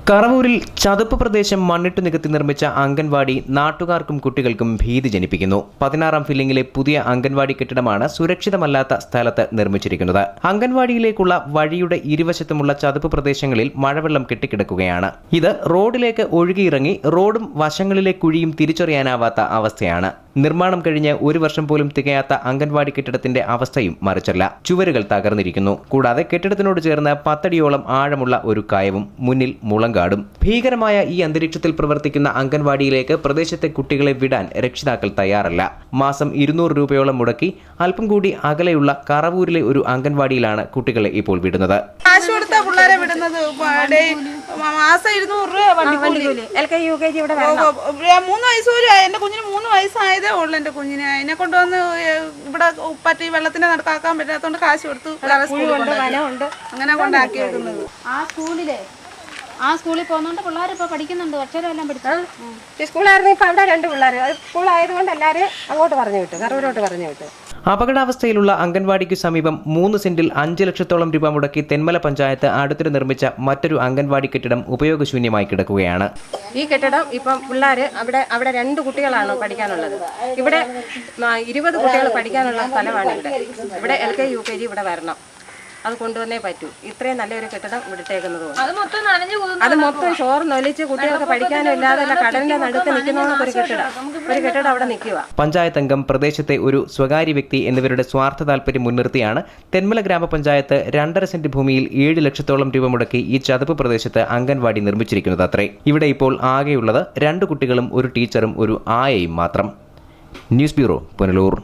കറവൂരിൽ ചതുപ്പ് പ്രദേശം മണ്ണിട്ട് നികത്തി നിർമ്മിച്ച അംഗൻവാടി നാട്ടുകാർക്കും കുട്ടികൾക്കും ഭീതി ജനിപ്പിക്കുന്നു. 16ാം ഫില്ലിംഗിലെ പുതിയ അംഗൻവാടി കെട്ടിടമാണ് സുരക്ഷിതമല്ലാത്ത സ്ഥലത്ത് നിർമ്മിച്ചിരിക്കുന്നത്. അംഗൻവാടിയിലേക്കുള്ള വഴിയുടെ ഇരുവശത്തുമുള്ള ചതുപ്പ് പ്രദേശങ്ങളിൽ മഴവെള്ളം കെട്ടിക്കിടക്കുകയാണ്. ഇത് റോഡിലേക്ക് ഒഴുകിയിറങ്ങി റോഡും വശങ്ങളിലെ കുഴിയും തിരിച്ചറിയാനാവാത്ത അവസ്ഥയാണ്. നിർമ്മാണം കഴിഞ്ഞ് 1 വർഷം പോലും തികയാത്ത അംഗൻവാടി കെട്ടിടത്തിന്റെ അവസ്ഥയും മറിച്ചല്ല. ചുവരുകൾ തകർന്നിരിക്കുന്നു. കൂടാതെ കെട്ടിടത്തിനോട് ചേർന്ന് 10 അടിയോളം ആഴമുള്ള ഒരു കയവും മുന്നിൽ മുളങ്കാടും. ഭീകരമായ ഈ അന്തരീക്ഷത്തിൽ പ്രവർത്തിക്കുന്ന അംഗൻവാടിയിലേക്ക് പ്രദേശത്തെ കുട്ടികളെ വിടാൻ രക്ഷിതാക്കൾ തയ്യാറല്ല. മാസം 200 രൂപയോളം മുടക്കി അല്പം കൂടി അകലെയുള്ള കറവൂരിലെ ഒരു അംഗൻവാടിയിലാണ് കുട്ടികളെ ഇപ്പോൾ വിടുന്നത്. മാസം 200 രൂപ വണ്ടിക്കൂലി. ഇവിടെ 3 വയസ്സ് പോലും എന്റെ കുഞ്ഞിന് 3 വയസ്സായതേ ഉള്ളു. എന്റെ കുഞ്ഞിനെ അതിനെ കൊണ്ടുവന്ന് ഇവിടെ പറ്റി വെള്ളത്തിന് നടക്കാക്കാൻ പറ്റാത്തോണ്ട് കാശ് കൊടുത്തു അങ്ങനെ കൊണ്ടാക്കിയേക്കുന്നത്. ആ സ്കൂളിൽ പോകുന്നോണ്ട് പിള്ളേർ ഇപ്പൊ പഠിക്കുന്നുണ്ട്. അക്ഷരമെല്ലാം പഠിച്ചു. സ്കൂളായിരുന്നു. ഇപ്പൊ അവിടെ 2 പിള്ളേർ സ്കൂളായതുകൊണ്ട് എല്ലാവരും അങ്ങോട്ട് പറഞ്ഞു വിട്ടു, കറവൂരോട്ട് പറഞ്ഞു വിട്ടു. അപകടാവസ്ഥയിലുള്ള അംഗൻവാടിക്ക് സമീപം 3 സെന്റിൽ 5 ലക്ഷത്തോളം രൂപ മുടക്കി തെന്മല പഞ്ചായത്ത് അടുത്തിടെ നിർമ്മിച്ച മറ്റൊരു അംഗൻവാടി കെട്ടിടം ഉപയോഗശൂന്യമായി കിടക്കുകയാണ്. ഈ കെട്ടിടം ഇപ്പം പിള്ളേർ അവിടെ 2 കുട്ടികളാണ് പഠിക്കാനുള്ളത്. ഇവിടെ 20 കുട്ടികൾ പഠിക്കാനുള്ള സ്ഥലമാണ്. ഇവിടെ LK UKG ഇവിടെ വരണം. അത് കൊണ്ടുവന്നേ പറ്റൂ. ഇത്രയും നല്ലൊരു കെട്ടിടം ഇവിടത്തേക്കുന്നത് അത് മൊത്തം ചോർന്നൊലിച്ച് കുട്ടികൾക്ക് പഠിക്കാനും ഇല്ലാതെ കടലിന്റെ നടുക്ക് നിൽക്കുന്ന ഒരു കെട്ടിടം അവിടെ നിൽക്കുക. പഞ്ചായത്ത് അംഗം, പ്രദേശത്തെ ഒരു സ്വകാര്യ വ്യക്തി എന്നിവരുടെ സ്വാർത്ഥ താൽപര്യം മുൻനിർത്തിയാണ് തെന്മല ഗ്രാമപഞ്ചായത്ത് 2.5 സെന്റ് ഭൂമിയിൽ 7 ലക്ഷത്തോളം രൂപ മുടക്കി ഈ ചതുപ്പ് പ്രദേശത്ത് അംഗൻവാടി നിർമ്മിച്ചിരിക്കുന്നത് അത്രേ. ഇവിടെ ഇപ്പോൾ ആകെയുള്ളത് 2 കുട്ടികളും ഒരു ടീച്ചറും ഒരു ആയയും മാത്രം. News bureau, Punalur.